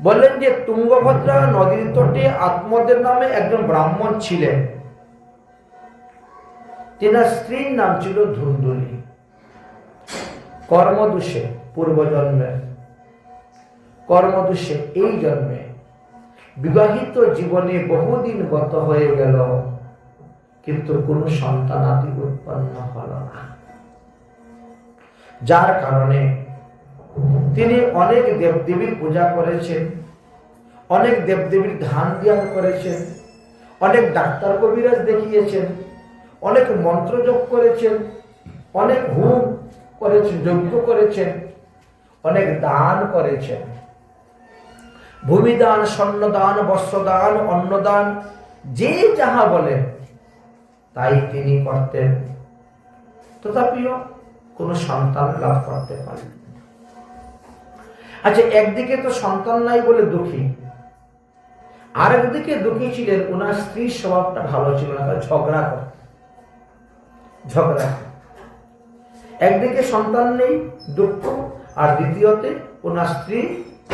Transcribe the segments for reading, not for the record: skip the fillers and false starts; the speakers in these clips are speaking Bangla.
বললেন যে তুঙ্গভদ্রা নদীর তটে আত্মদের নামে একজন ব্রাহ্মণ ছিলেন। তেনার স্ত্রীর নাম ছিল ধুন্দুলি। কর্মদোষে পূর্বজন্মে, কর্মদোষে এই জন্মে বিবাহিত জীবনে বহুদিন গত হয়ে গেল, কিন্তু কোনো সন্তানাদি উৎপন্ন হল না। যার কারণে তিনি অনেক দেবদেবীর পূজা করেছেন, অনেক দেবদেবীর ধান ধ্যান করেছেন, অনেক ডাক্তার কবিরাজ দেখিয়েছেন, অনেক মন্ত্রজপ করেছেন, অনেক হোম করেছেন, যজ্ঞ করেছেন, অনেক দান করেছেন। ভূমিদান, স্বর্ণদান, বস্ত্রদান, অন্নদান, যে যাহা বলেন তাই তিনি করতেন, তথাপিও কোনো সন্তান লাভ করতে পারেন। আচ্ছা, একদিকে তো সন্তান নাই বলে দুঃখী, আরেকদিকে দুঃখী ছিলেন ওনার স্ত্রীর স্বভাবটা ভালো ছিল না, ঝগড়া করতেন, ঝগড়া। একদিকে সন্তান নেই, দুঃখ, আর দ্বিতীয়তে ওনার স্ত্রী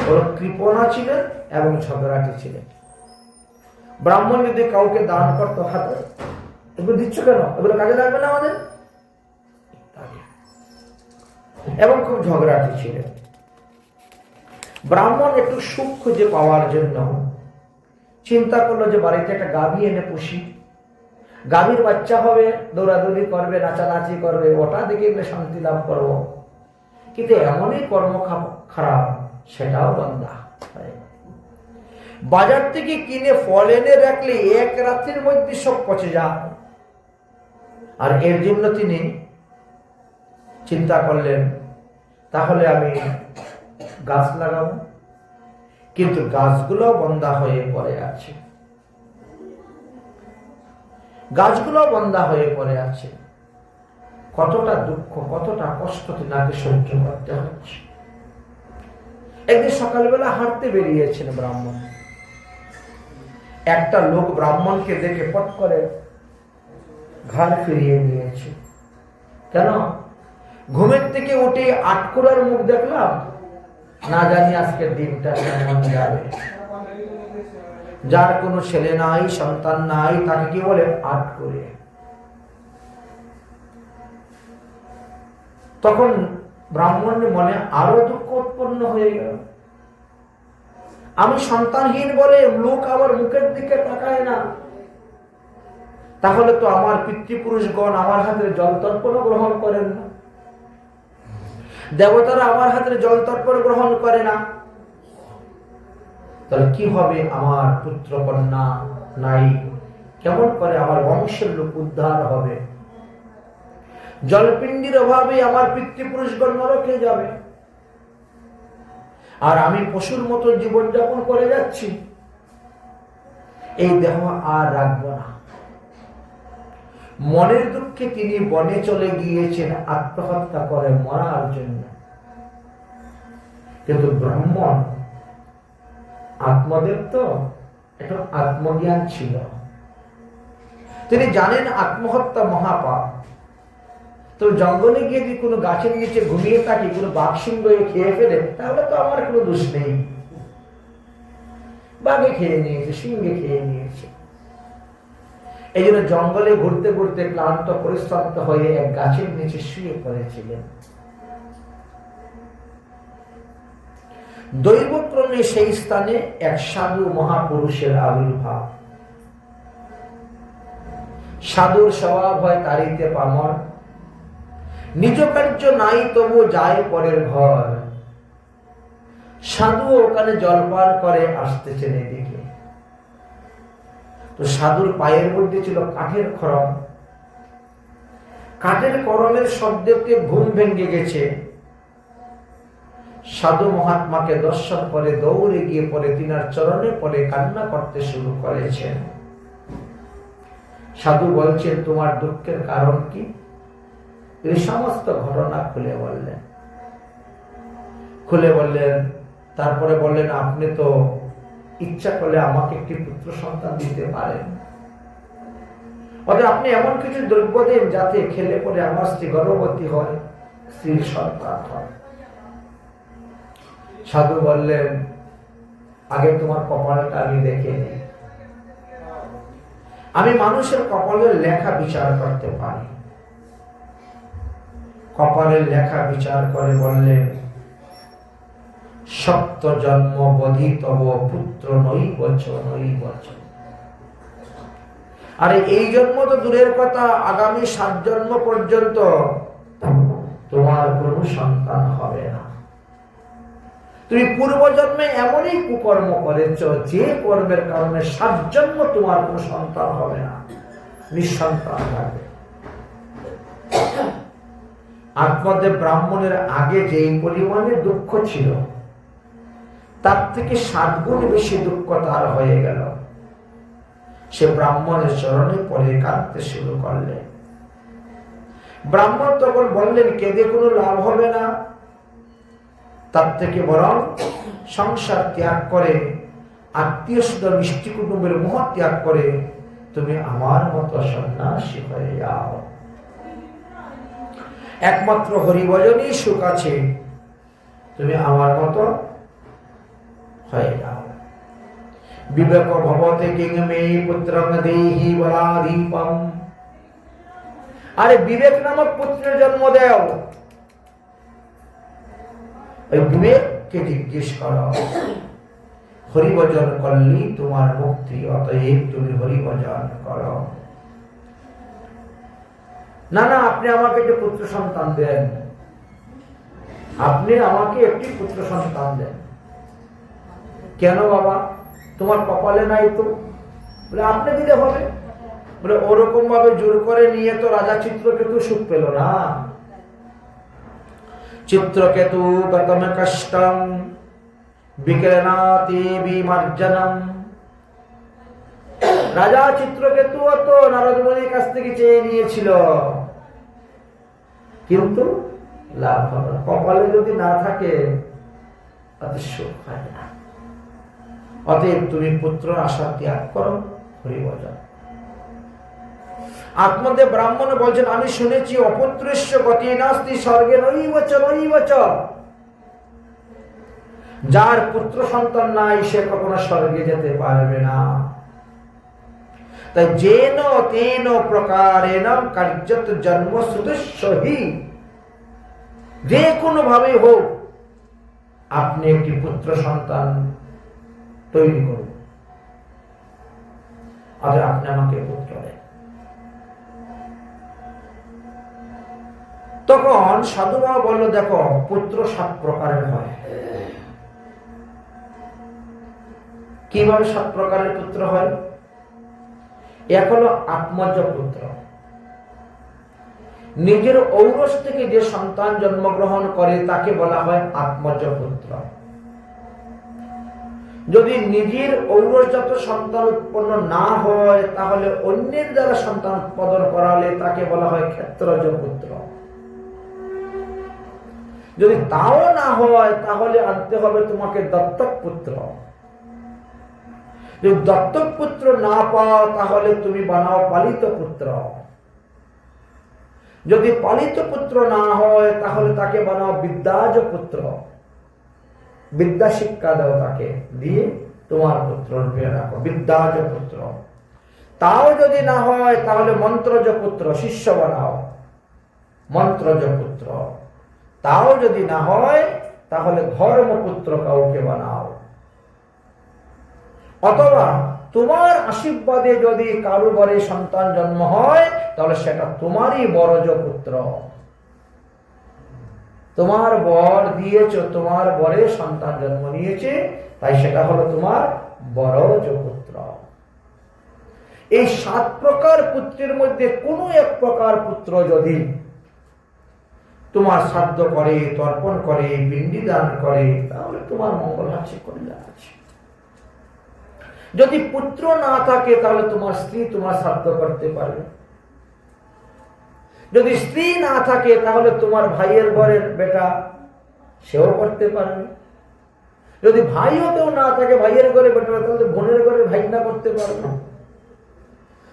বড় কৃপণা ছিলেন এবং ঝগড়াটি ছিলেন। ব্রাহ্মণ যদি কাউকে দান করতো, হাতে এগুলো দিচ্ছ কেন, এগুলো কাজে লাগবে না আমাদের, এবং খুব ঝগড়াটি ছিলেন। ব্রাহ্মণ একটু সুখ খুঁজে পাওয়ার জন্য চিন্তা করলো যে বাড়িতে একটা গাভী এনে পুষি, গাভীর বাচ্চা হবে, দৌড়াদৌড়ি করবে, নাচানাচি করবে, ওটা দেখে শান্তি লাভ করবো। কিন্তু এমনই কর্ম খারাপ, সেটাও বন্ধা। বাজার থেকে কিনে ফল এনে রাখলে এক রাত্রির মধ্যে সব পচে যায়। আর এর জন্য তিনি চিন্তা করলেন তাহলে আমি গাছ লাগাবো, কিন্তু গাছগুলো বন্ধা হয়ে পড়ে আছে, গাছগুলো বন্ধা হয়ে পড়ে আছে। কতটা দুঃখ, কতটা কষ্ট তিনাকে সহ্য করতে হচ্ছে। একদিন সকালবেলা হাঁটতে বেরিয়েছেন ব্রাহ্মণ। একটা লোক ব্রাহ্মণকে দেখে পট করে ঘাড় ফিরিয়ে নিয়েছে। কেন? ঘুমের থেকে উঠে আটকুড়ার মুখ দেখলাম, না জানি আজকের দিনটা কেমন যাবে। যার কোনো ছেলে নাই, সন্তান নাই, তাকে কি বলে আটকুড়ে। তখন ব্রাহ্মণের মনে আরো দুঃখ উৎপন্ন হয়ে গেল। আমি সন্তানহীন বলে লোক আমার মুখের দিকে তাকায় না, তাহলে তো আমার পিতৃপুরুষগণ আমার হাতের জল তর্পণ গ্রহণ করেন না, দেবতারা আমার হাতের জল তর্পণ গ্রহণ করে না, তাহলে কি হবে? আমার পুত্র কন্যা নাই, কেমন করে আমার বংশের লোক উদ্ধার হবে? জলপিণ্ডির অভাবে আমার পিতৃপুরুষগণ নরকে যাবে, আর আমি পশুর মতো জীবনযাপন করে যাচ্ছি। এই দেহ আর রাখবো না। মনের দুঃখে তিনি বনে চলে গিয়েছেন আত্মহত্যা করে মরার জন্য। কিন্তু ব্রাহ্মণ আত্মদেব তো একটু আত্মজ্ঞান ছিল, তিনি জানেন আত্মহত্যা মহাপাপ। তো জঙ্গলে গিয়ে যদি কোনো গাছের নিচে ঘুমিয়ে থাকি, কোনো বাঘ সিংহ খেয়ে ফেলে, তাহলে তো আমার কোনো দোষ নেই। বাঘে খেয়ে নিয়েছে, সিংহে খেয়ে নিয়েছে। এই জন্য জঙ্গলে ঘুরতে ঘুরতে ক্লান্ত পরিশ্রান্ত হয়ে এক গাছের নিচে শুয়ে পড়েছিলেন। দৈবক্রমে সেই স্থানে এক সাধু মহাপুরুষের আবির্ভাব। সাধুর স্বভাব হয় তাড়িতে পামর, নিজ কার্য নাই তবু যায় পরের ঘর। সাধু ওখানে জলপান করে আসতেছেন এদিকে। তো সাধুর পায়ের মধ্যে ছিল কাঠের খড়ম। কাঠের খড়মের শব্দকে ঘুম ভেঙে গেছে। সাধু মহাত্মাকে দর্শন করে দৌড়ে গিয়ে পরে তিনার চরণে পড়ে কান্না করতে শুরু করেছেন। সাধু বলছেন, তোমার দুঃখের কারণ কি? এই সমস্ত ঘটনা খুলে বললেন। তারপরে বললেন, আপনি তো ইচ্ছা করলে আমাকে একটি পুত্র সন্তান দিতে পারেন, অতএব আপনি এমন কিছু দ্রব্য দেন যাতে খেলে পরে আমার স্ত্রী গর্ভবতী হয়, স্ত্রীর সন্তান হয়। সাধু বললেন, আগে তোমার কপালটা আমি দেখে নিই। আমি মানুষের কপালের লেখা বিচার করতে পারি। কপালের লেখা বিচার করে বললেন, সপ্ত জন্ম বধি তব পুত্র নৈবচ নৈবচ। আরে এই জন্ম তো দূরের কথা, আগামী 7 জন্ম পর্যন্ত তোমার কোনো সন্তান হবে না। তুমি পূর্ব জন্মে এমনই কুকর্ম করেছ যে কর্মের কারণে 7 জন্ম তোমার কোনো সন্তান হবে না, নিঃসন্তান থাকবে। আত্মদেব ব্রাহ্মণের আগে যেই পরিমাণে দুঃখ ছিল তার থেকে 7 গুণ বেশি দুঃখ তার হয়ে গেল। সে ব্রাহ্মণের চরণে পড়ে কাঁদতে শুরু করলেন। ব্রাহ্মণ তখন বললেন, কেঁদে কোনো লাভ হবে না, তার থেকে বরং সংসার ত্যাগ করে, আত্মীয় স্বজন মিষ্টি কুটুম্বের মোহ ত্যাগ করে তুমি আমার মতো সন্ন্যাসী হয়ে যাও। একমাত্র হরিভজনই সুখ আছে, তুমি আমার মতো হয়ে যাও। বিবেক ভবতে কিং মে পুত্রং দেহি বলাদীপম। আরে বিবেক নামক পুত্রের জন্ম দেও। ওই বিবেককে জিজ্ঞেস করো, হরিভজন করলি তোমার মুক্তি, অতএব তুমি হরিভজন করো। না না, আপনি আমাকে একটি পুত্র সন্তান দেন, আপনি আমাকে একটি পুত্র সন্তান দেন। কেন বাবা, তোমার কপালে নাই তো? বলে আপনি দিলে হবে। বলে ওরকম ভাবে জোর করে নিয়ে তো রাজা চিত্রকেতু সুখ পেল না। চিত্রকেতু গতম কষ্টম বিক্রনাতি বিমার্জনম। রাজা চিত্রকেতু তো নারদ মুনির কাছ থেকে চেয়ে নিয়েছিল, কিন্তু লাভ হবে না। কপালে যদি না থাকে তাতে সুখ হয় না। অতএব তুমি পুত্র আশা ত্যাগ করো, হরিভজন। আত্মদেব ব্রাহ্মণ বলছেন, আমি শুনেছি অপুত্রস্য গতি নাস্তি স্বর্গে নৈবচ নৈবচ। যার পুত্র সন্তান নাই সে কখনো স্বর্গে যেতে পারবে না। তাই যেন তেন প্রকারেণ কার্যত জন্ম শ্রুতস্যহি, যে কোনো ভাবে হোক আপনি একটি পুত্র সন্তান তৈরি করুন, আগে আপনি আমাকে পুত্র দেন। তখন সাধুবাবা বলল, দেখো পুত্র 7 প্রকারের হয়। কিভাবে 7 প্রকারের পুত্র হয়? এক হলো আত্মজ পুত্র। নিজের ঔরস থেকে যে সন্তান জন্মগ্রহণ করে তাকে বলা হয় আত্মজ পুত্র। যদি নিজের ঔরসজাত সন্তান উৎপন্ন না হয় তাহলে অন্যের দ্বারা সন্তান উৎপাদন করালে তাকে বলা হয় ক্ষেত্রজ পুত্র। যদি তাও না হয় তাহলে আনতে হবে তোমাকে দত্তক পুত্র। যদি দত্তক পুত্র না পাও তাহলে তুমি বানাও পালিত পুত্র। যদি পালিত পুত্র না হয় তাহলে তাকে বানাও বিদ্যাজ পুত্র। বিদ্যা শিক্ষা দাও, তাকে দিয়ে তোমার পুত্র রূপে রাখো, বিদ্যাজ পুত্র। তাও যদি না হয় তাহলে মন্ত্রজ পুত্র, শিষ্য বানাও, মন্ত্রজ পুত্র। তাও যদি না হয় তাহলে ধর্মপুত্র কাউকে বানাও। অথবা তোমার আশীর্বাদে যদি কারো ঘরে সন্তান জন্ম হয় তাহলে সেটা তোমারই বরজ পুত্র। তোমার বর দিয়েছ, তোমার বরে সন্তান জন্ম নিয়েছে, তাই সেটা হলো তোমার বরজ পুত্র। এই 7 প্রকার পুত্রের মধ্যে কোনো এক প্রকার পুত্র যদি তোমার শ্রাদ্ধ করে, তর্পণ করে, পিণ্ডি দান করে তাহলে তোমার মঙ্গল আছে, কল্যাণ আছে। যদি পুত্র না থাকে তাহলে তোমার স্ত্রী তোমার শ্রাদ্ধ করতে পারবে। যদি স্ত্রী না থাকে তাহলে তোমার ভাইয়ের ঘরের বেটা সেও করতে পারবে। যদি ভাইও কেউ না থাকে, ভাইয়ের ঘরে বেটা, তাহলে বোনের ঘরে ভাইনা করতে পারবে।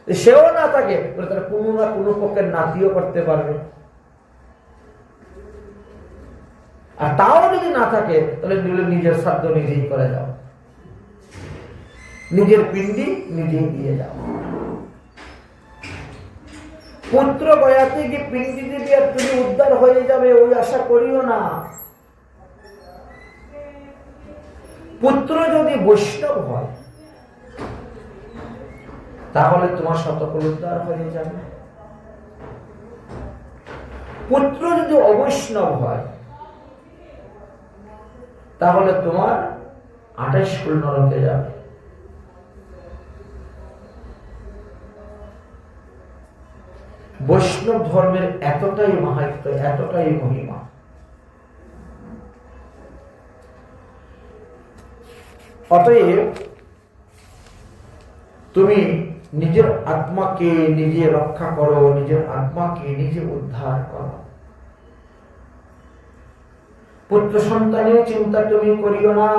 সেও না থাকে তাহলে কোনো না কোনো পক্ষের নাতিও করতে পারবে। আর তাও যদি না থাকে তাহলে নিজের শ্রাদ্ধ নিজেই করে যাও। নিজের পিণ্ডি নিজেই দিয়ে যাও। পুত্র গয়াতে গিয়ে পিণ্ডি দিবি আর তুমি উদ্ধার হয়ে যাবে, ওই আশা করিও না। পুত্র যদি বৈষ্ণব হয় তাহলে তোমার শতকল উদ্ধার হয়ে যাবে। পুত্র যদি অবৈষ্ণব হয় তাহলে তোমার 28 কুল নরকে যাবে। বৈষ্ণব ধর্মের এতটাই মাহাত্ম্য, এতটাই মহিমা। অতএব তুমি নিজের আত্মাকে নিজে রক্ষা করো, নিজের আত্মাকে নিজে উদ্ধার করো। পুত্র সন্তানের চিন্তা তুমি করিও না,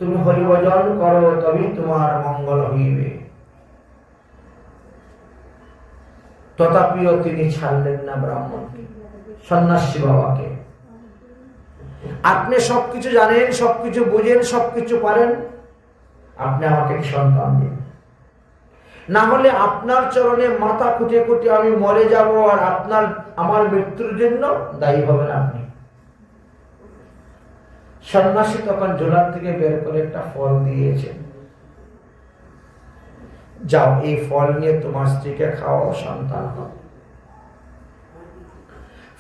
তুমি হরিভজন করো, তবেই তোমার মঙ্গল হইবে। তথাপিও তিনি ছাড়লেন না ব্রাহ্মণকে, সন্ন্যাসী বাবাকে। আপনি সবকিছু জানেন, সবকিছু বুঝেন, সবকিছু পারেন, আপনি আমাকে সন্তান দিন, না হলে আপনার চরণে মাথা কুটে কুটে আমি মরে যাব, আর আমার মৃত্যুর জন্য দায়ী হবেন আপনি। সন্ন্যাসী তখন ঝোলার থেকে বের করে একটা ফল দিয়েছেন, যাও এই ফল নিয়ে তোমার স্ত্রীকে খাওয়াও, সন্তান হবে।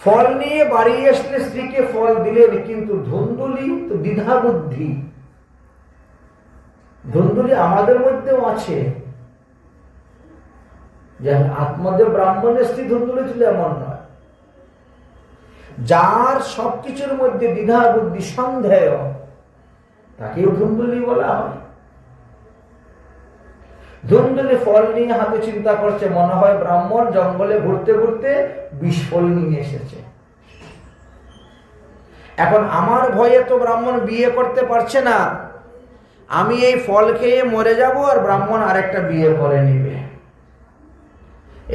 ফল নিয়ে বাড়ি আসলে স্ত্রীকে ফল দিলেন, কিন্তু ধুন্দুলি তো দ্বিধা বুদ্ধি। ধুন্দুলি আমাদের মধ্যেও আছে, যেমন আত্মদেব ব্রাহ্মণের স্ত্রী ধুন্দুলি ছিল এমন নয়। যার সবকিছুর মধ্যে দ্বিধা বুদ্ধি, সন্দেহ, তাকেও ধুন্দুলি বলা হয়। ধুন্দুলি ফল নিয়ে হাতে চিন্তা করছে, মনে হয় ব্রাহ্মণ জঙ্গলে ঘুরতে ঘুরতে বিষ ফল নিয়ে এসেছে। এখন আমার ভয়ে তো ব্রাহ্মণ বিয়ে করতে পারছে না, আমি এই ফল খেয়ে মরে যাব, আর ব্রাহ্মণ আরেকটা বিয়ে করে নিবে।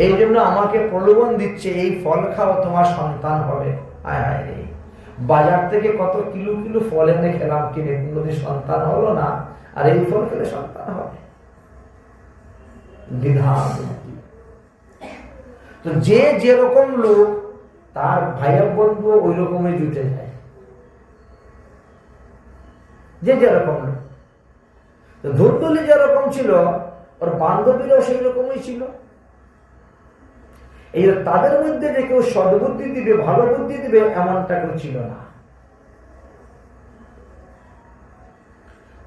এই জন্য আমাকে প্রলোভন দিচ্ছে, এই ফল খাও তোমার সন্তান হবে। আয় হায় রে, বাজার থেকে কত কিলো কিলো ফল এনে খেলাম, কিনে কোনোদিন সন্তান হলো না, আর এই ফল খেলে সন্তান হবে। দ্বিধা। তো যে যেরকম লোক, তার ভাইয়ের বন্ধু ওই রকমই জুটে যায়, যে যেরকম লোক। তো ধুন্দুলি যেরকম ছিল, ওর বান্ধবীরাও সেই রকমই ছিল। এই তাদের মধ্যে যে কেউ সদ্বুদ্ধি দিবে, ভালো বুদ্ধি দিবে, এমনটা কেউ ছিল না।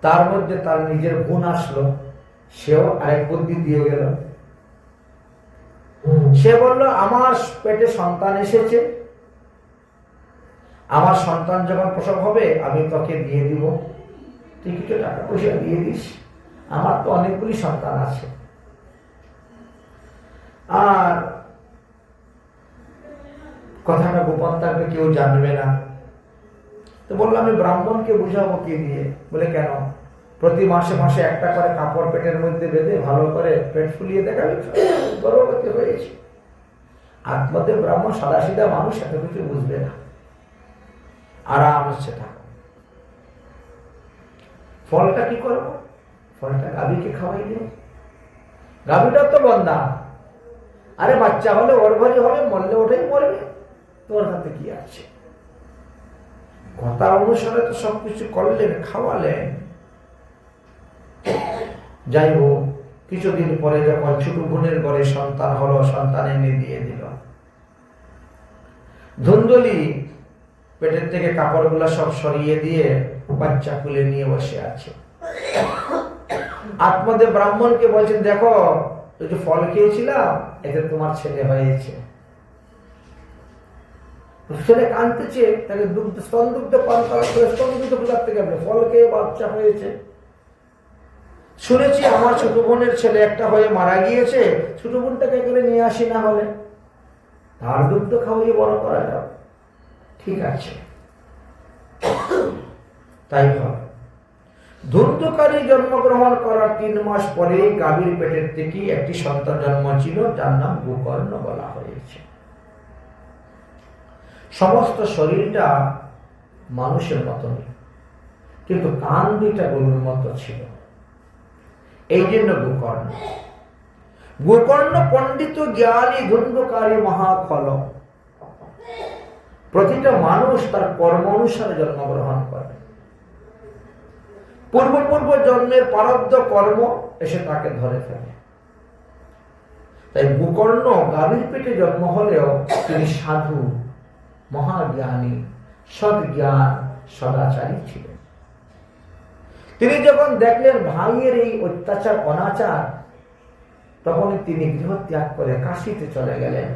তার মধ্যে তার নিজের গুণ আসলো, সেও আরেক বুদ্ধি দিয়ে গেল। সে বলল, আমার পেটে সন্তান এসেছে, আমার সন্তান যখন প্রসব হবে আমি তোকে দিয়ে দিব, তুই কিছু টাকা পয়সা দিয়ে দিস, আমার তো অনেকগুলি সন্তান আছে, আর কথাটা গোপন থাকবে, কেউ জানবে না। তো বললো, আমি ব্রাহ্মণকে বুঝাবো কি দিয়ে? বলে, কেন? প্রতি মাসে মাসে একটা করে কাপড় পেটের মধ্যে বেঁধে ভালো করে পেট ফুলিয়ে দেখাবে, গর্ভবতী হয়েছে। আত্মদেব ব্রাহ্মণ সাদাসিধা মানুষ, এত কিছু বুঝবে না, আরাম হচ্ছে থাকো। ফলটা কি করবো? ফলটা গাভীকে খাওয়াই দেব, গাভীটা তো বন্ধা। আরে বাচ্চা হলে ওর ঘরে হবে, মরলে ওটাই মরবে, তোর হাতে কি আছে? কথা অনুসারে তো সবকিছু করলেন, খাওয়ালেন। যাই হোক, কিছুদিন পরে যখন ছোট বোনের ঘরে সন্তান হলো, সন্তান এনে দিয়ে দিল। ধুন্দুলি পেটের থেকে কাপড়গুলো সব সরিয়ে দিয়ে বাচ্চা খুলে নিয়ে বসে আছে। আত্মদেব ব্রাহ্মণকে বলছেন, দেখো, ওই যে ফল খেয়েছিলাম, এতে তোমার ছেলে হয়েছে। ছেলে কাঁদতেছে, তাকে দুগ্ধ স্তনদুগ্ধ পান করা, স্তনদুগ্ধ কোথার থেকে হবে? ফল খেয়ে বাচ্চা হয়েছে। শুনেছি আমার ছোট বোনের ছেলে একটা হয়ে মারা গিয়েছে, ছোট বোনটাকে এখানে নিয়ে আসি, না হলে তার দুগ্ধ খাওয়াইয়ে বড় করা যাবে। ঠিক আছে, তাই হবে। ধুন্ধুকারী জন্মগ্রহণ করার 3 মাস পরে গাভীর পেটের থেকে একটি সন্তান জন্ম ছিল, যার নাম গোকর্ণ বলা হয়েছে। সমস্ত শরীরটা মানুষের মতনই, কিন্তু কান দুইটা গরুর মতো ছিল। এই জন্য গোকর্ণ। গোকর্ণ পণ্ডিত জ্ঞানী ধুন্ধকারী মহাফল। প্রতিটা মানুষ তার কর্ম অনুসারে জন্মগ্রহণ করে। পূর্ব জন্মের প্রারব্ধ কর্ম এসে তাকে ধরে ফেলে। তাই গোকর্ণ গাভীর পেটে জন্ম হলেও তিনি সাধু, মহাজ্ঞানী, সৎজ্ঞান, সদাচারী ছিলেন। তিনি যখন দেখলেন ভাইয়ের এই অত্যাচার অনাচার, তখনই তিনি গৃহ ত্যাগ করে কাশীতে চলে গেলেন।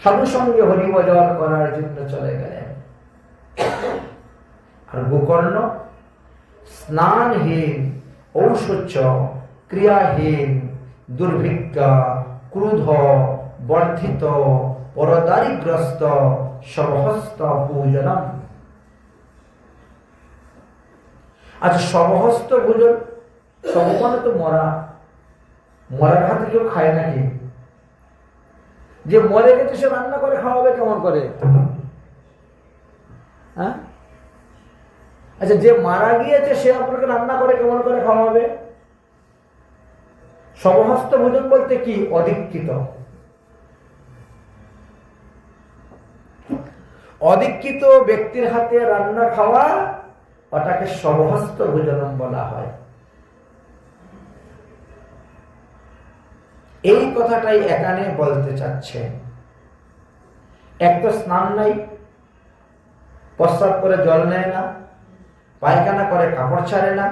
সাধু সঙ্গে হরিভজন করার জন্য চলে গেলেন। আর গোকর্ণ স্নানহীন, ঔষধ, ক্রিয়াহীন, দুর্ভিক্ষা, ক্রোধ বর্ধিত, পরদারিগ্রস্ত, সবহস্ত ভোজনম। আচ্ছা, সবহস্ত ভোজন, সব মানে তো মরা। মরার হাতে কেউ খায় নাকি? যে মরে গেছে সে রান্না করে খাওয়াবে কেমন করে? হ্যাঁ, আচ্ছা, যে মারা গিয়েছে সে আপনাকে রান্না করে কেমন করে খাওয়াবে? সবহস্ত ভোজন বলতে কি? অদীক্ষিত। অদীক্ষিত ব্যক্তির হাতে রান্না খাওয়া, ওটাকে সবহস্ত ভোজনম বলা হয়। এই কথাটাই এখানে বলতে চাচ্ছে। এক তো স্নান নাই, প্রস্রাব করে জল নেয় না, পায়খানা করে কাপড় ছাড়ে না,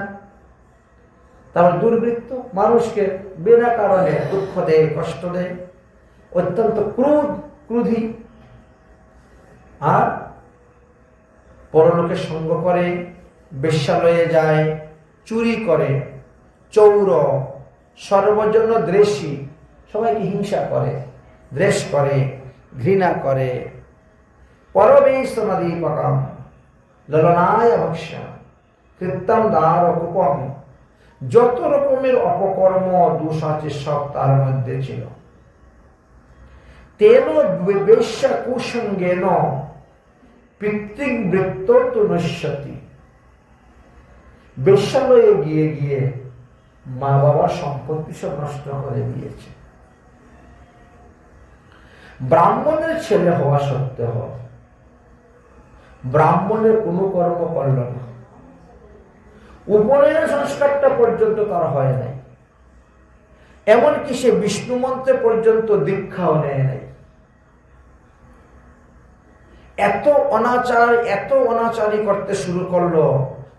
তারপর দুর্বৃত্ত মানুষকে বিনা কারণে দুঃখ দেয়, কষ্ট দেয়, অত্যন্ত ক্রোধী, আর পরলোকের সঙ্গ করে, বেশ্যালয়ে যায়, চুরি করে, চৌর, সর্বজন্য দ্বেষী, সবাইকে হিংসা করে, দ্বেষ করে, ঘৃণা করে, পরবেশনাদীপকম ললনায় ভক্ষ কৃত্তম দ্বার কুপম। যত রকমের অপকর্ম দোষ আছে সব তার মধ্যে ছিল। তেন বেশ্যা কুসঙ্গেন পিতৃবৃত্ত তু নশ্যতি। বেশ্যালয়ে গিয়ে গিয়ে মা বাবার সম্পত্তি সব নষ্ট করে দিয়েছে। ব্রাহ্মণের ছেলে হওয়া সত্ত্বেও ব্রাহ্মণের কোনো কর্ম করল না, উপনয়ন সংস্কারটা পর্যন্ত তার হয় নাই, এমনকি সে বিষ্ণু মন্ত্রে পর্যন্ত দীক্ষাও নেয় নাই। এত অনাচারী করতে শুরু করলো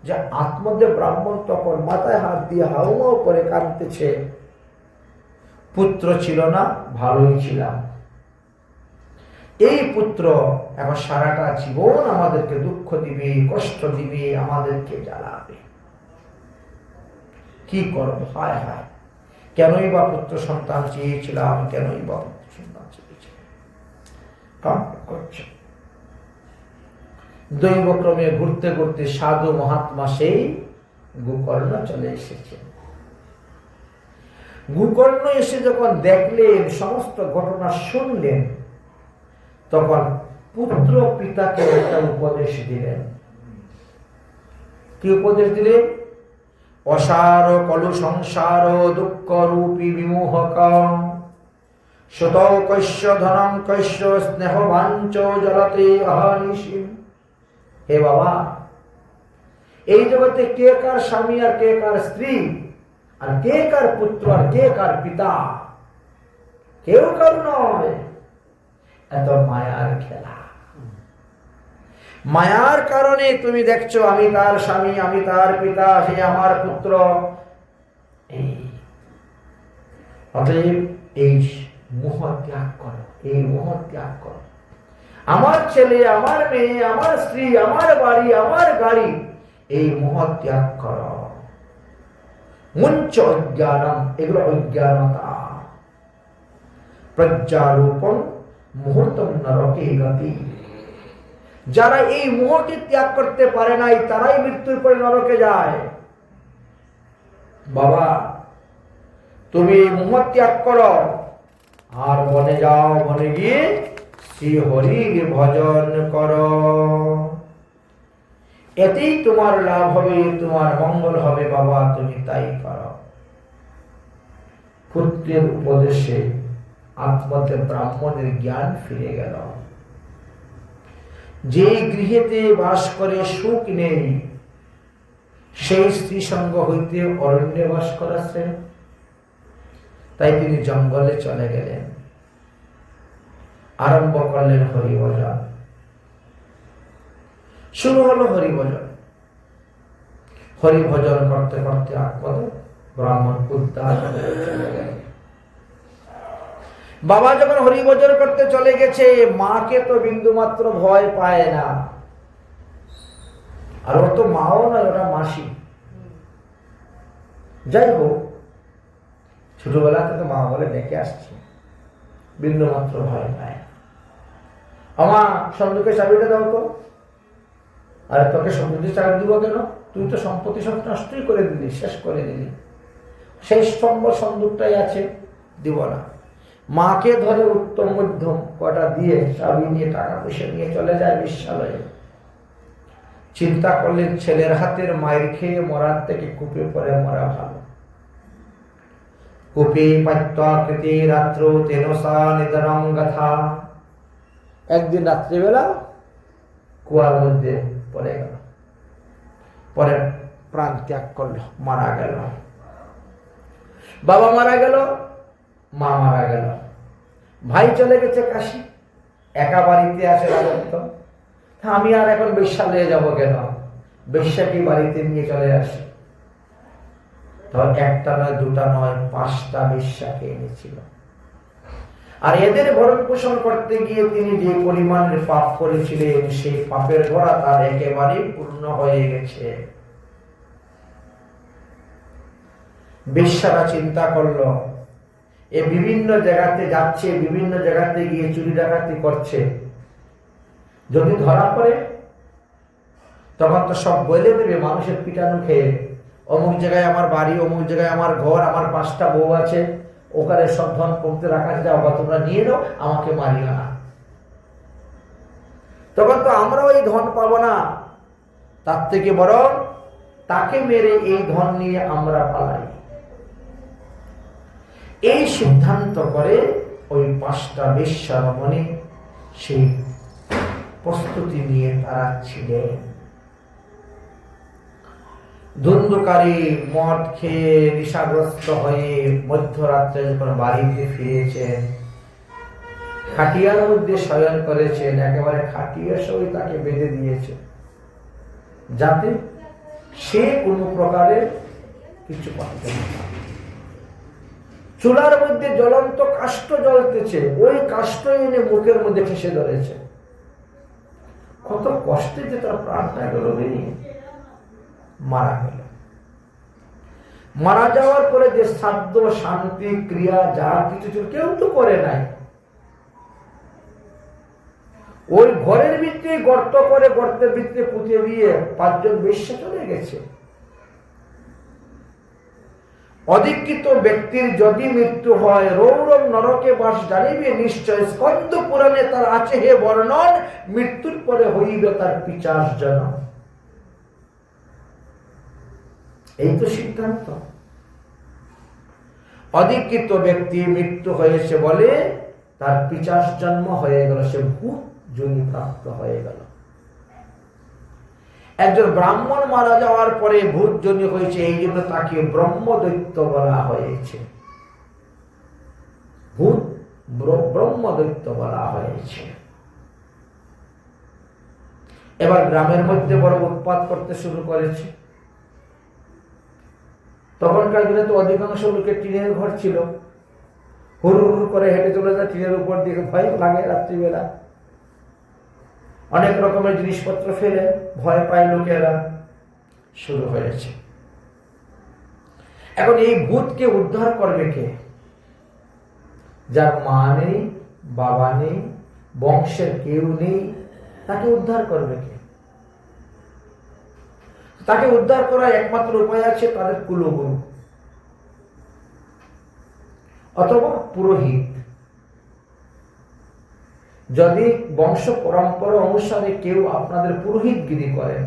যে আত্মদেব ব্রাহ্মণ তখন মাথায় হাত দিয়ে হাউমাউ করে কাঁদতেছে, পুত্র ছিল না, ভালোই ছিলাম। এই পুত্র এখন সারাটা জীবন আমাদেরকে দুঃখ দিবে, কষ্ট দিবে, আমাদেরকে জ্বালাবে। কি করব? হায় হায়, কেনই বা পুত্র সন্তান চেয়েছিলাম, কেনই বা পুত্র সন্তান চেয়েছিলাম। কামনা করছে। দৈবক্রমে ঘুরতে ঘুরতে সাধু মহাত্মা সেই গোকর্ণ চলে এসেছে। গোকর্ণ এসে যখন দেখলেন, সমস্ত ঘটনা শুনলেন, তখন পুত্র পিতাকে একটা উপদেশ দিলেন। কি উপদেশ দিলেন? অসার কলু সংসার দুঃখ রূপী বিমোহক সুত কৈশ্য ধনম কৈশ্য স্নেহ বাঞ্চ জলতে অহনিশিম। হে বাবা, এই জগতে কে কার স্বামী আর কে কার স্ত্রী, আর কে কার পুত্র আর কে কার পিতা, কেউ কার নয়। এত মায়ার খেলা। মায়ার কারণে তুমি দেখছো আমি তার স্বামী, আমি তার পিতা, সে আমার পুত্র। অতএব এই মোহ ত্যাগ করো, এই মোহ ত্যাগ করো। আমার ছেলে, আমার মেয়ে, আমার স্ত্রী, আমার বাড়ি, আমার গাড়ি, এই মোহ ত্যাগ করো। মুঞ্চ অজ্ঞানম, এগুলো অজ্ঞানতা। প্রজ্ঞারূপম মুহূর্তম নরকে গতি। যারা এই মোহকে ত্যাগ করতে পারে নাই, তারাই মৃত্যুর পরে নরকে যায়। বাবা, তুমি মোহ ত্যাগ করো আর বনে যাও, বনে গিয়ে শ্রী হরির ভজন করো। এতেই তোমার লাভ হবে, তোমার মঙ্গল হবে। বাবা, তুমি তাই করো। পুত্রের উপদেশে আত্মতে ব্রাহ্মণের জ্ঞান ফিরে গেল। যে গৃহেতে বাস করে সুখ নেই, সেই স্ত্রী সঙ্গ হইতে অরণ্যে বাস করাছে। তাই তিনি জঙ্গলে চলে গেলেন, আরম্ভ করলেন হরিভজন। শুরু হলো হরিভজন। হরিভজন করতে করতে আত্মদ ব্রাহ্মণ উদ্ধার চলে গেলেন। বাবা যখন হরিভজন করতে চলে গেছে, মাকে তো বিন্দু মাত্র ভয় পায় না। আর ওর তো মাও নয়, ওটা মাসি। যাই হোক, ছোটবেলা থেকে মা বলে ডেকে আসছে, বিন্দু মাত্র ভয় পায়। আমার সন্দুকের চাবিটা দাও তো। আরে তোকে সম্পত্তির চাবি দিব কেন? তুই তো সম্পত্তি সব নষ্টই করে দিলি, শেষ করে দিলি। শেষ সম্বর সন্দুকটাই আছে, দিব না। মাকে ধরে উত্তম মধ্যম কটা দিয়ে চাবি নিয়ে টাকা পয়সা নিয়ে চলে যায় বিশ্বালয়ে। চিন্তা করলেন ছেলের হাতের মায়ের খেয়ে মরার থেকে কূপে পড়ে মরা ভালো। কূপে পাত্যাকৃতি রাত্র তেনসা নিদানং গাথা। একদিন রাত্রিবেলা কুয়ার মধ্যে পড়ে গেল, পরে প্রাণ ত্যাগ করল, মারা গেল। বাবা মারা গেল, মা মারা গেল, ভাই চলে গেছে কাশি, একা বাড়িতে আছে রাজত্ব। আমি আর এখন বেশ্যালয়ে যাব কেন? বেশ্যাকে বাড়িতে নিয়ে চলে আসি। তখন একটা নয়, দুটা নয়, 5টা বেশ্যাকে এনেছিল। আর এদের ভরণ পোষণ করতে গিয়ে তিনি যে পরিমাণের পাপ করেছিলেন, সেই পাপের গড়া তার একেবারে পূর্ণ হয়ে গেছে। বেশ্যারা চিন্তা করলো, এ বিভিন্ন জায়গাতে যাচ্ছে, বিভিন্ন জায়গাতে গিয়ে চুরি ডাকাতি করছে, যদি ধরা পড়ে তখন তো সব বলে দেবে মানুষের পিটানো খেয়ে, অমুক জায়গায় আমার বাড়ি, অমুক জায়গায় আমার ঘর, আমার 5টা বউ আছে, ওখানে সব ধন কমতে রাখা যাও, বা তোমরা নিয়ে নাও, আমাকে মারিও না। তখন তো আমরাও এই ধন পাবো না, তার থেকে বরং তাকে মেরে এই ধন নিয়ে আমরা পালাই। এই সিদ্ধান্ত করে ওই 5টা বেশ্যার মনে সেই প্রস্তুতি নিয়ে তারা ছিলেন। ধুন্ধুকারী মদ খেয়ে নেশাগ্রস্ত হয়ে মধ্যরাত্রে যখন বাড়িতে ফিরেছেন, খাটিয়ার মধ্যে শয়ন করেছেন, একেবারে খাটিয়ার সঙ্গে তাকে বেঁধে দিয়েছে, যাতে সে কোনো প্রকারে কিছু পারবে না। চুলার মধ্যে জ্বলন্ত কাষ্ঠ জ্বলতেছে, ওই কাষ্ঠ এনে মুখের মধ্যে ঠেসে ধরেছে। কত কষ্টে যে তার প্রাণটা গেল, বেরিয়ে মারা গেল। মারা যাওয়ার পরে যে শ্রাদ্ধ শান্তি ক্রিয়া যা কিছু ছিল, কেউ তো করে নাই। ওই ঘরের ভিতরে গর্ত করে, গর্তের ভিতরে পুঁতে দিয়ে 5 জন বেশ্যা চলে গেছে। অধিকৃত ব্যক্তির যদি মৃত্যু হয়, রৌরব নরকে বাস জানিবে নিশ্চয়। স্কন্দ পুরাণে তার আছে হে বর্ণন, মৃত্যুর পরে হইবে তার পিচাস জনম। এই তো সিদ্ধান্ত। অধিকৃত ব্যক্তি মৃত্যু হয়েছে বলে তার পিচাস জন্ম হয়ে গেল, সে ভূত যোনি প্রাপ্ত হয়ে গেল। একজন ব্রাহ্মণ মারা যাওয়ার পরে ভূত যোনি হয়েছে, এই জন্য তাকে ব্রহ্মদৈত্য বলা হয়েছে। ভূত ব্রহ্মদৈত্য বলা হয়েছে। এবার গ্রামের মধ্যে বড় উৎপাত করতে শুরু করেছে। তখনকার দিনে তো অধিকাংশ লোকের টিনের ঘর ছিল, হুড় হুড় করে হেঁটে চলে যায় টিনের উপর দিকে, ভয় লাগে রাত্রিবেলা। অনেক রকমের জিনিসপত্র ফেলে ভয় পায় লোকেরা, শুরু হয়েছে। এখন এই ভূতকে উদ্ধার করবে কে? যার মা নেই, বাবা নেই, বংশের কেউ নেই, তাকে উদ্ধার করবে কে? তাকে উদ্ধার করার একমাত্র উপায় আছে তাদের কুলগুরু অথবা পুরোহিত। যদি বংশ পরম্পরা অনুসারে কেউ আপনাদের পুরোহিতগিরি করেন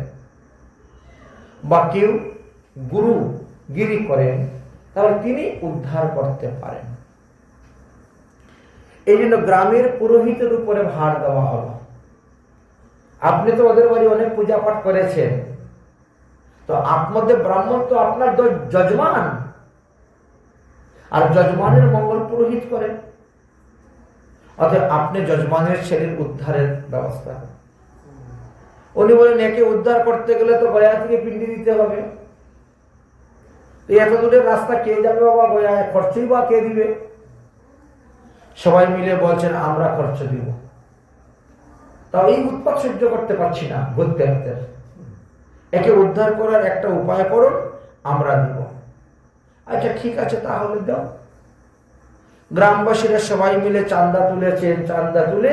বা কেউ গুরুগিরি করেন, তাহলে তিনি উদ্ধার করতে পারেন। এই জন্য গ্রামের পুরোহিতের উপরে ভার দেওয়া হলো। আপনি তো ওদের বাড়ি অনেক পূজা পাঠ করেছেন, তো আপনাদের ব্রাহ্মণ তো আপনার যজমান, আর যজমানের মঙ্গল পুরোহিত করেন, অতএব আপনি যজমানের ছেলের উদ্ধারের ব্যবস্থা করেন। উনি বলেন একে উদ্ধার করতে গেলে তো গয়া থেকে পিণ্ডি দিতে হবে, এত দূরের রাস্তা কে যাবে বাবা, গয়ায় খরচই বা কে দিবে? সবাই মিলে বলছেন আমরা খরচ দিব। তাও এই উৎপাত সহ্য করতে পারছি না, ঘুরতে একে উদ্ধার করার একটা উপায় করুন, আমরা দিব। আচ্ছা ঠিক আছে, তাহলে দাও। গ্রামবাসীরা সবাই মিলে চাঁদা তুলেছেন, চাঁদা তুলে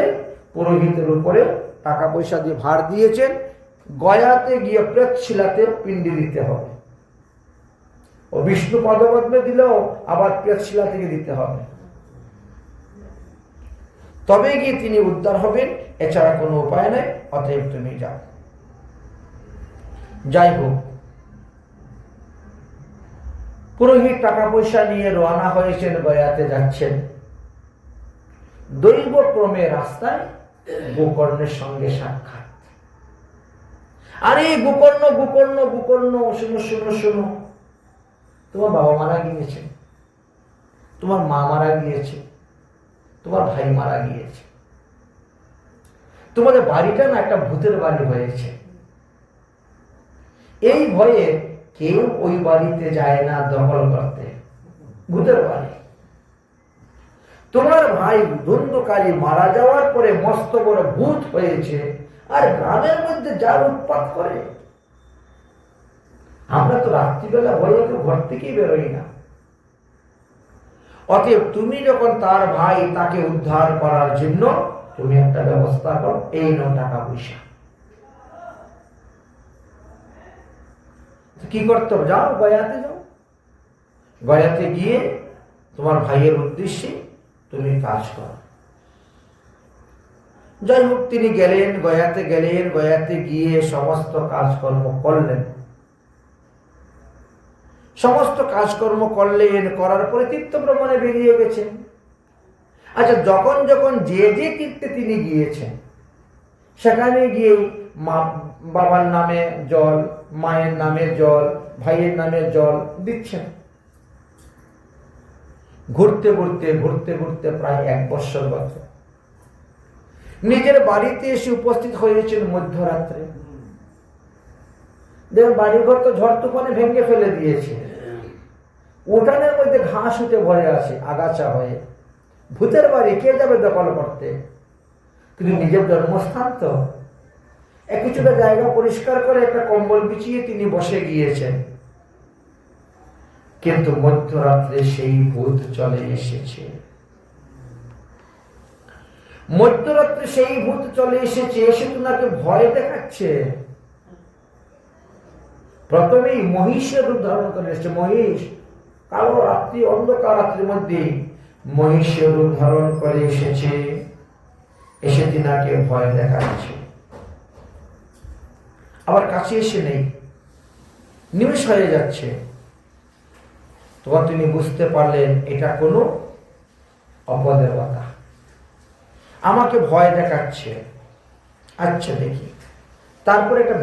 পুরোহিতের উপরে টাকা পয়সা দিয়ে ভার দিয়েছেন। গয়াতে গিয়ে প্রেতশিলাতে পিণ্ডি দিতে হবে। ও বিষ্ণু পদপদ্মে দিলেও আবার প্রেতশিলা থেকে দিতে হবে, তবে গিয়ে তিনি উদ্ধার হবেন, এছাড়া কোনো উপায় নেই। অতএব তুমি যাও। যাই হোক, পুরোহিত টাকা পয়সা নিয়ে রওনা হয়েছেন, গয়াতে যাচ্ছেন। দৈবক্রমে রাস্তায় গোকর্ণের সঙ্গে সাক্ষাৎ। আরে গোকর্ণ গোকর্ণ গোকর্ণ, শুনো শুনো শুনো, তোমার বাবা মারা গিয়েছে, তোমার মা মারা গিয়েছে, তোমার ভাই মারা গিয়েছে, তোমাদের বাড়িটা না একটা ভূতের বাড়ি হয়েছে। এই ভয়ে কেউ ওই বাড়িতে যায় না দখল করতে, ভূতের বাড়ি। তোমার ভাই ধুন্ধকারী মারা যাওয়ার পরে মস্ত বড় ভূত হয়েছে, আর গ্রামের মধ্যে যার উৎপাত করে। আমরা তো রাত্রিবেলা ভয়ে কেউ ঘর থেকেই বেরোই না। অতএব তুমি যখন তার ভাই, তাকে উদ্ধার করার জন্য তুমি একটা ব্যবস্থা করো, এই নাও টাকা পয়সা। কি করতে হবে? যাও গয়াতে যাও, গয়াতে গিয়ে তোমার ভাইয়ের উদ্দেশ্যে তুমি কাজ করো। যাই হোক, তিনি গেলেন, গয়াতে গেলেন, গয়াতে গিয়ে সমস্ত কাজকর্ম করলেন। সমস্ত কাজকর্ম করলেন, করার পরে তীর্থ ভ্রমণে বেরিয়ে গেছেন। আচ্ছা, যখন যখন যে যে তীর্থে তিনি গিয়েছেন, সেখানে গিয়ে মা বাবার নামে জল, মায়ের নামে জল, ভাইয়ের নামে জল দিচ্ছেন। ঘুরতে ঘুরতে ঘুরতে ঘুরতে প্রায় 1 বছর গেছে। নিজের বাড়িতে এসে উপস্থিত হয়েছেন মধ্যরাত্রে। দেখুন, বাড়িঘর তো ঝড় তুফানে ভেঙে ফেলে দিয়েছে, উঠানের মধ্যে ঘাস উঠে ভরে আছে আগাছা হয়ে। ভূতের বাড়ি কে যাবে দখল করতে? কিন্তু নিজের জন্মস্থান তো। কিছুটা জায়গা পরিষ্কার করে একটা কম্বল বিছিয়ে তিনি বসে গিয়েছেন। কিন্তু মধ্যরাত্রে সেই ভূত চলে এসেছে। মধ্যরাত্রে সেই ভূত চলে এসেছে, এসে তোমাকে ভয় দেখাচ্ছে। প্রথমেই মহিষের রূপ ধারণ করে এসেছে। মহিষ, কালো রাত্রি, অন্ধকার রাত্রির মধ্যে মহিষের রূপ ধারণ করে এসেছে, এসে তিনাকে ভয় দেখাচ্ছে। আবার কাছে এসে নেই, নিমেষ হয়ে যাচ্ছে। তখন তিনি বুঝতে পারলেন এটা কোনো অপদেবতা, আমাকে ভয় দেখাচ্ছে। আচ্ছা দেখি। তারপরে একটা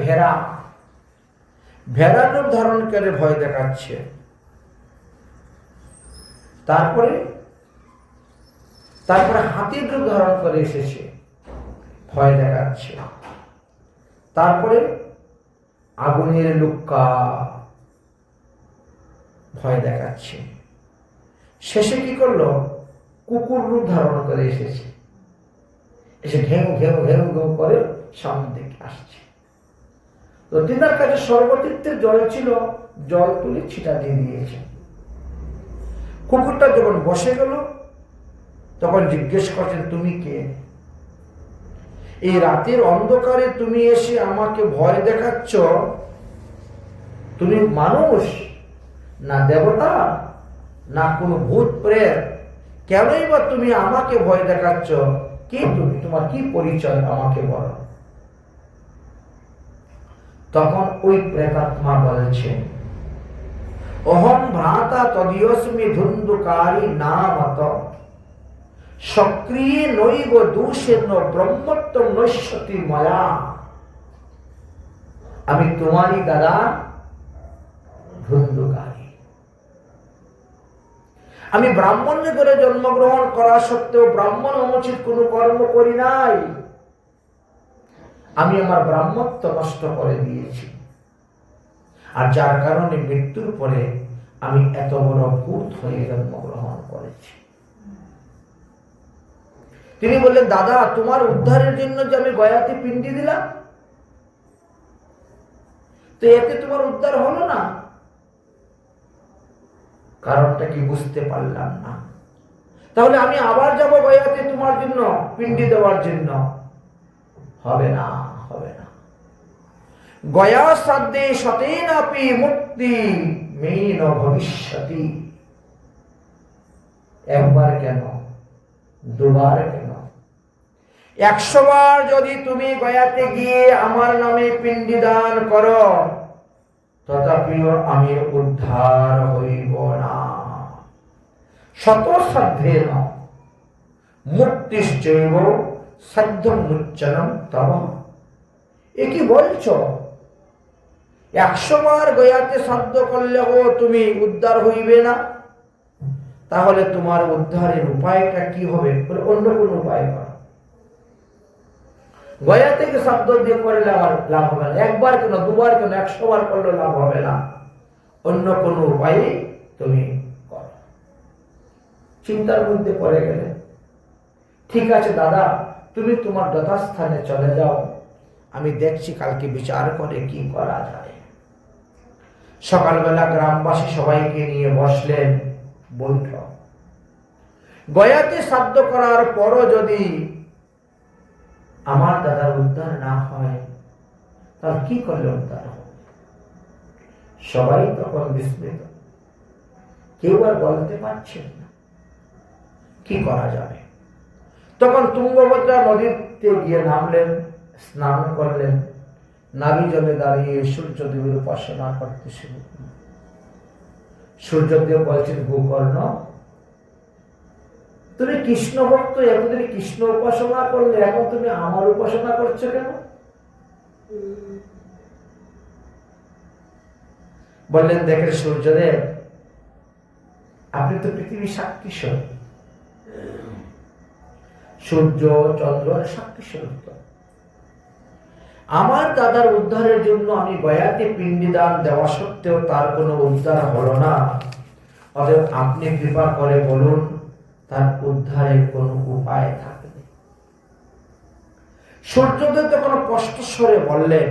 ভেড়ার রূপ ধারণ করে ভয় দেখাচ্ছে। তারপরে হাতির রূপ ধারণ করে এসেছে, ভয় দেখাচ্ছে। তারপরে আগুনের লুক্কা, ভয় দেখাচ্ছে। শেষে কি করলো? কুকুর রূপ ধারণ করে এসেছে, এসে ঘেউ ঘেউ ঘেউ ঘেউ করে সামনে দিকে আসছে। তো তিনার কাছে সর্বতীর্থের জল ছিল, জল তুলে ছিটা দিয়ে দিয়েছে। কুকুরটা যখন বসে গেল, তখন জিজ্ঞেস করছেন তুমি কে? এই রাতের অন্ধকারে তুমি এসে আমাকে ভয় দেখাচ্ছ, তুমি মানুষ না দেবতা না কোনো ভূত প্রেত? কেনই বা তুমি আমাকে ভয় দেখাচ্ছ? কে তুমি? তোমার কি পরিচয় আমাকে বলো। তখন ওই প্রেতাত্মা বলছেন, অহম ভ্রাতা তদীয়স্মি ধুন্ধুকারী নামত সক্রিয় নৈব দূষেন ব্রহ্মত্বম নৈষ্যতি ময়া। আমি তোমারই দাদা ধুন্ধুকারী। আমি ব্রাহ্মণ্য করে জন্মগ্রহণ করা সত্ত্বেও ব্রাহ্মণ অনুচিত কোনো কর্ম করি নাই। আমি আমার ব্রাহ্মত্ব নষ্ট করে দিয়েছি, আর যার কারণে মৃত্যুর পরে আমি এত বড় ভূত হয়ে জন্মগ্রহণ করেছি। তিনি বললেন, দাদা তোমার উদ্ধারের জন্য যে আমি গয়াতে পিণ্ডি দিলাম, তো এতে তোমার উদ্ধার হলো না। কারণটা কি বুঝতে পারলাম না। তাহলে আমি আবার যাব গয়াতে তোমার জন্য পিণ্ডি দেওয়ার জন্য? হবে না, হবে না। গয়া সাধ্যে সতেনাপি মুক্তি মেন ভবিষ্যতি। একবার কেন, দুবার কেন, 100 বার যদি তুমি গয়াতে গিয়ে আমার নামে পিণ্ডি দান করো, তথাপিও আমি উদ্ধার হইব না। শত সাধ্যেন মুক্তিশ্চৈব সাধ্যম মুচ্চনম তব। এ কি বলছো? 100 বার গয়াতে সাধ্য করলেও তুমি উদ্ধার হইবে না? তাহলে তোমার উদ্ধারের উপায়টা কি হবে? অন্য কোন উপায় করো। গয়া থেকে শব্দ দিয়ে করলে আমার লাভ হবে না। একবার কেন, দুবার কেন, 100 বার করলে লাভ হবে না। অন্য কোন উপায়ে তুমি করো। চিন্তার মধ্যে পড়ে গেলে, ঠিক আছে দাদা, তুমি তোমার যথাস্থানে চলে যাও, আমি দেখছি কালকে বিচার করে কি করা যায়। সকালবেলা গ্রামবাসী সবাইকে নিয়ে বসলেন বৈঠক। গয়াতে শ্রাদ্ধ করার পরও যদি আমার দাদার উদ্ধার না হয়, তাহলে কি করলে উদ্ধার হবে? সবাই তখন বিস্মিত, কেউ আর বলতে পারছেন না কি করা যাবে। তখন তুঙ্গভদ্রা নদীতে গিয়ে নামলেন, স্নান করলেন, নাভি জলে দাঁড়িয়ে সূর্যদেবের উপাসনা করতে শুরু করলেন। সূর্যদেব বলছেন, গোকর্ণ, তুমি কৃষ্ণ ভক্ত, এতদিন কৃষ্ণ উপাসনা করলে, এখন তুমি আমার উপাসনা করছো কেন? বললেন, দেখেন সূর্যদেব, আপনি তো পৃথিবীর সাক্ষী স্বরূপ, সূর্য চন্দ্র সাক্ষী স্বরূপ। আমার দাদার উদ্ধারের জন্য আমি গয়াতে পিণ্ডদান দেওয়া সত্ত্বেও তার কোনো উদ্ধার হলো না। অতএব আপনি কৃপা করে বলুন, তার উদ্ধারের কোন উপায় থাকবে? সূর্যদেব তখন স্পষ্টস্বরে বললেন,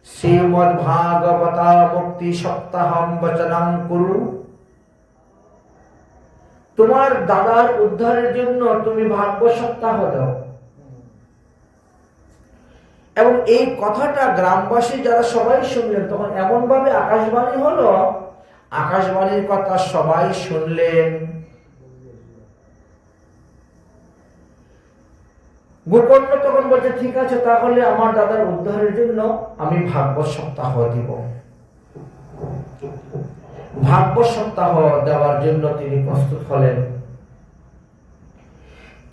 শ্রীমদ্ ভাগবতা মুক্তি সপ্তাহম বচনং কুরু। তোমার দাদার উদ্ধারের জন্য তুমি ভাগ্য সপ্তাহ দাও। এবং এই কথাটা গ্রামবাসী যারা সবাই শুনলেন, তখন এমন ভাবে আকাশবাণী হলো, আকাশবাণীর কথা সবাই শুনলেন। গোকর্ণ তখন বলছে, ঠিক আছে, তাহলে আমার দাদার উদ্ধারের জন্য আমি ভাগবত সপ্তাহ দিব। ভাগবত সপ্তাহ দেওয়ার জন্য তিনি প্রস্তুত হলেন।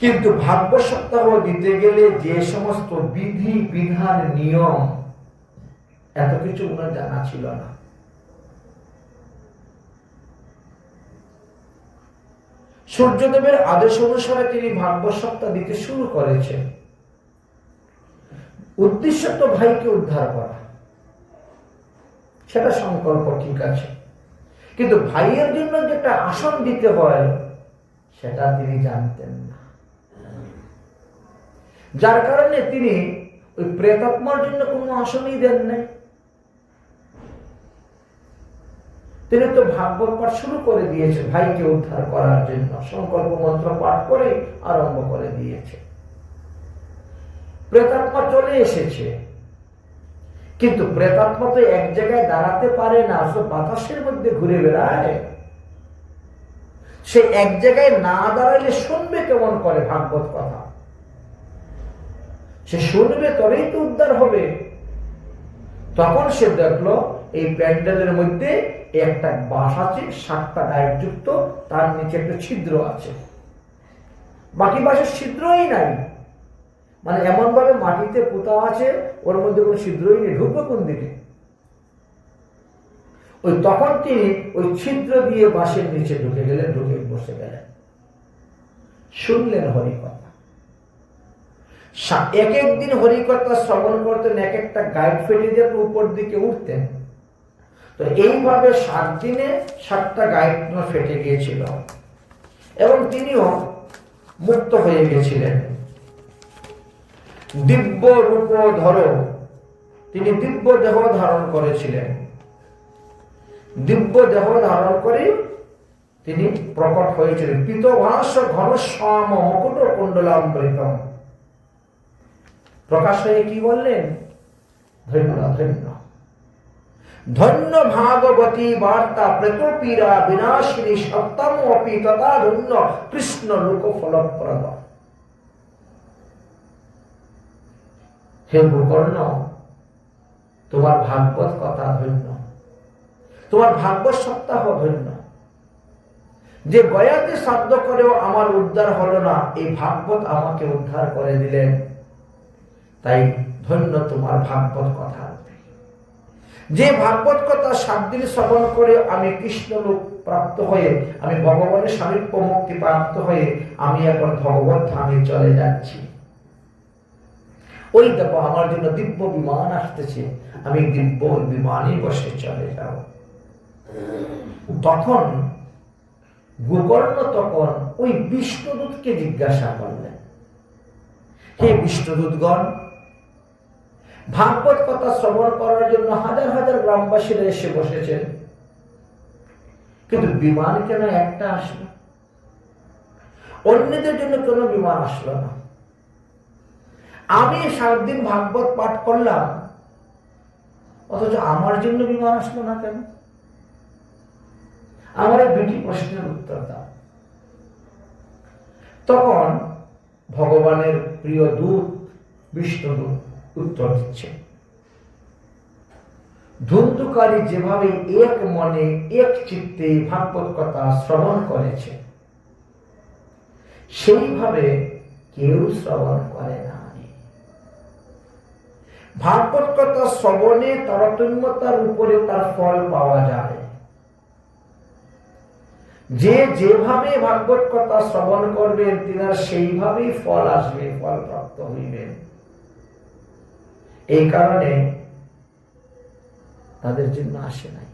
কিন্তু ভাগবত সপ্তাহ দিতে গেলে যে সমস্ত বিধি বিধান নিয়ম, এত কিছু ওনার জানা ছিল না। সূর্যদেবের আদেশ অনুসারে তিনি ভাগবত সপ্তাহ দিতে শুরু করেছেন। উদ্দেশ্য তো ভাইকে উদ্ধার করা, সেটা সংকল্প ঠিক আছে, কিন্তু ভাইয়ের জন্য যেটা আসন দিতে হয় সেটা তিনি জানতেন না। যার কারণে তিনি ওই প্রেতাত্মার জন্য কোনো আসনই দেন নাই। তিনি তো ভাগবত পাঠ শুরু করে দিয়েছে ভাইকে উদ্ধার করার জন্য, সংকল্প মন্ত্র পাঠ করে আরম্ভ করে দিয়েছে। প্রেতাত্মা চলে এসেছে, কিন্তু প্রেতাত্মা তো এক জায়গায় দাঁড়াতে পারে না, সে বাতাসের মধ্যে ঘুরে বেড়ায়। সে এক জায়গায় না দাঁড়ালে শুনবে কেমন করে ভাগবত কথা? সে শুনবে তবেই তো উদ্ধার হবে। তখন সে দেখলো এই প্যান্ডেলের মধ্যে একটা বাঁশ আছে 7টা গাইড যুক্ত, তার নিচে একটা ছিদ্র আছে, বাকি বাঁশের ছিদ্রই নাই, মানে এমন ভাবে মাটিতে পোতা আছে ওর মধ্যে কোনো ছিদ্রই নেই, ঢুকবে কোন দিকে? ওই তখন তিনি ওই ছিদ্র দিয়ে বাঁশের নিচে ঢুকে গেলেন, ঢুকে বসে গেলেন, শুনলেন হরিকথা। এক একদিন হরিকথা শ্রবণ করতেন, এক একটা গাইড ফেটে যেত, উপর দিকে উঠতেন। তো এইভাবে 7 দিনে 7টা গাইড ফেটে গিয়েছিল এবং তিনিও মুক্ত হয়ে গেছিলেন। দিব্য রূপ ধর, তিনি দিব্য দেহ ধারণ করেছিলেন। দিব্য দেহ ধারণ করে তিনি প্রকট হয়েছিলেন। পীতভাস ঘনশ্যাম মুকুট কুণ্ডলাম্বৃতম, প্রকাশ হয়ে কি বললেন? ধন্য ধন্য ধন্য ভাগবতী বার্তা প্রেতপীড়া বিনাশিনী সত্যম অপি তথা ধন্য কৃষ্ণ লোক ফলপ্রদ। হে গোকর্ণ, তোমার ভাগবত কথা ধন্য, তোমার ভাগবত সপ্তাহ ধন্য। যে গয়াতে শ্রাদ্ধ করেও আমার উদ্ধার হলো না, এই ভাগবত আমাকে উদ্ধার করে দিলেন, তাই ধন্য তোমার ভাগবত কথা। যে ভাগবত কথা 7 দিন শ্রবণ করে আমি কৃষ্ণ লোক প্রাপ্ত হয়ে, আমি ভগবানের সামীপ্য মুক্তি প্রাপ্ত হয়ে আমি এখন ভগবত ধামে চলে যাচ্ছি। ওই দেখো আমার জন্য দিব্য বিমান আসতেছে, আমি দিব্য বিমানে বসে চলে যাব। তখন গোকর্ণ তখন ওই বিষ্ণুদূতকে জিজ্ঞাসা করলেন, হে বিষ্ণুদূতগণ, ভাগবত কথা শ্রবণ করার জন্য হাজার হাজার গ্রামবাসীরা এসে বসেছেন, কিন্তু বিমান কেন একটা আসলো? অন্যদের জন্য কেন বিমান আসলো না? আমি 7 দিন ভাগবত পাঠ করলাম, অথচ আমার জন্য বিমান আসলো না কেন? আমার এই 2টি প্রশ্নের উত্তর দাও। তখন ভগবানের প্রিয় দূত বিষ্ণুদূত উত্তর দিচ্ছে, ধুন্ধুকারী যেভাবে এক মনে এক চিত্তে ভাগবত কথা শ্রবণ করেছে, সেইভাবে কেউ শ্রবণ করে না। ভাগবত কথা শ্রবণে তারতম্যতার উপরে তার ফল পাওয়া যায়। যে যেভাবে ভাগবত কথা শ্রবণ করবেন, তিনার সেইভাবেই ফল আসবে, ফল প্রাপ্ত হইবেন। এই কারণে তাদের জন্য আসে নাই।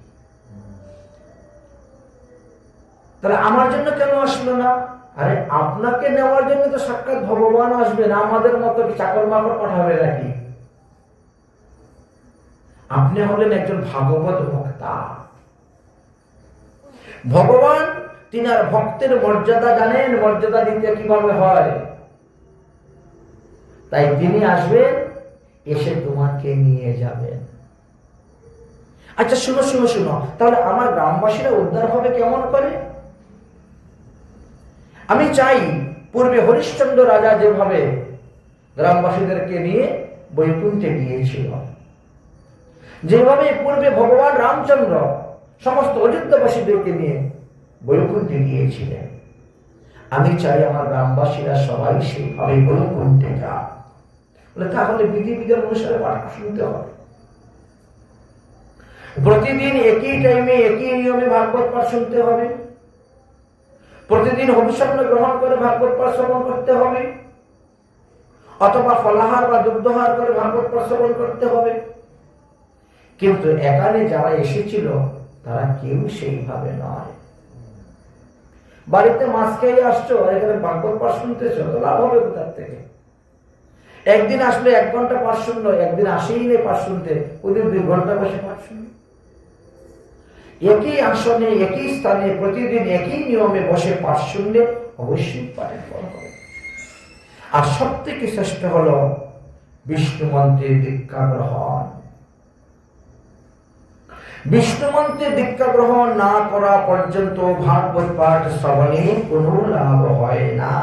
তাহলে আমার জন্য কেন আসলো না? আরে আপনাকে নেওয়ার জন্য তো সাক্ষাৎ ভগবান আসবেন, আমাদের মতো চাকর মাকর পাঠাবে নাকি? আপনি হলেন একজন ভাগবত ভক্তা। ভগবান তিনার ভক্তের মর্যাদা জানেন, মর্যাদা দিতে কিভাবে হয়। তাই তিনি আসবেন, এসে তোমাকে নিয়ে যাবেন। আচ্ছা শুনো শুনো শুনো, তাহলে আমার গ্রামবাসীরা উদ্ধার হবে কেমন করে? আমি চাই পূর্বে হরিশ্চন্দ্র রাজা যেভাবে গ্রামবাসীদেরকে নিয়ে বৈকুণ্ঠে গিয়েছিল, যেভাবে পূর্বে ভগবান রামচন্দ্র সমস্ত অযোধ্যাবাসীদেরকে নিয়ে বৈকুণ্ঠে গিয়েছিলেন, আমি চাই আমার গ্রামবাসীরা সবাই সেইভাবে বৈকুণ্ঠে যাক। তাহলে বিধি বিধান অনুসারে পাঠ শুনতে হবে। প্রতিদিন একই টাইমে একই নিয়মে ভাগবত পাঠ শুনতে হবে। প্রতিদিন হবিষ্যন্ন গ্রহণ করে ভাগবত পাঠ শ্রবণ করতে হবে, অথবা ফলাহার বা দুগ্ধহার করে ভাগবত পাঠ শ্রবণ করতে হবে। কিন্তু এখানে যারা এসেছিল তারা কেউ সেইভাবে নয়। বাড়িতে মাছ খেয়ে আসছো, এখানে ভাগবত পাঠ শুনতেছো, তো লাভ হবে কোথার থেকে? একদিন আসলে 1 ঘন্টা পাঠ শুনলো, একদিন আসেই নেই পাঠ শুনতে, ওইদিন 2 ঘন্টা বসে পাঠ শুনলো। একই আসনে একই স্থানে প্রতিদিন একই নিয়মে বসে পাঠ শুনলে অবশ্যই পাঠের ফল হবে। আর সব থেকে শ্রেষ্ঠ হলো বিষ্ণু মন্ত্রে দীক্ষা গ্রহণ। বিষ্ণু মন্ত্রে দীক্ষা গ্রহণ না করা পর্যন্ত ভাগবত পাঠ শ্রবণে কোনো লাভ হয় না।